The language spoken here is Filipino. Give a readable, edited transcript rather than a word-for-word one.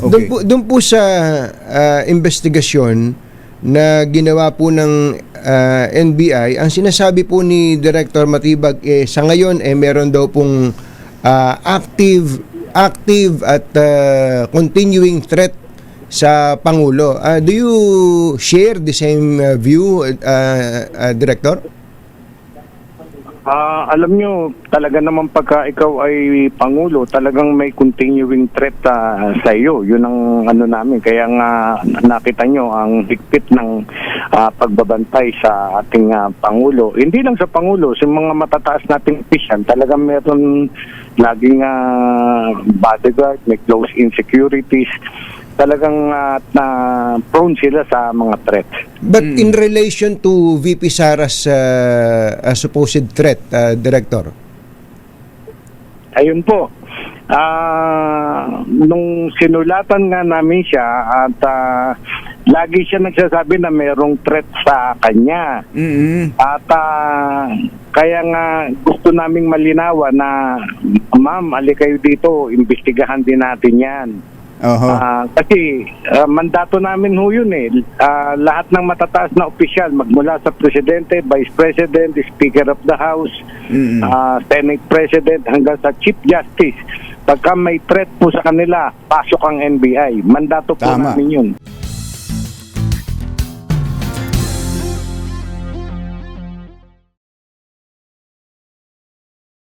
Okay. Doon po sa investigasyon na ginawa po ng NBI, ang sinasabi po ni Director Matibag sa ngayon meron daw pong active at continuing threat sa Pangulo. Do you share the same view, Director? Alam nyo, talaga naman pagka ikaw ay Pangulo, talagang may continuing threat sa iyo. Yun ang ano namin. Kaya nga nakita nyo ang higpit ng pagbabantay sa ating Pangulo. Hindi lang sa Pangulo, sa mga matataas nating opisyal, talagang meron laging bodyguard, may close insecurities. Talagang na prone sila sa mga threats. But in relation to VP Sara's supposed threat, Director? Ayun po. Nung sinulatan nga namin siya at lagi siya nagsasabi na mayroong threat sa kanya. At kaya nga gusto naming malinawan na, ma'am, ali kayo dito, imbestigahan din natin yan. Kasi mandato namin ho yun lahat ng matataas na opisyal magmula sa Presidente, Vice President, Speaker of the House, Senate President hanggang sa Chief Justice, pagka may threat po sa kanila, pasok ang NBI. Mandato po namin yun.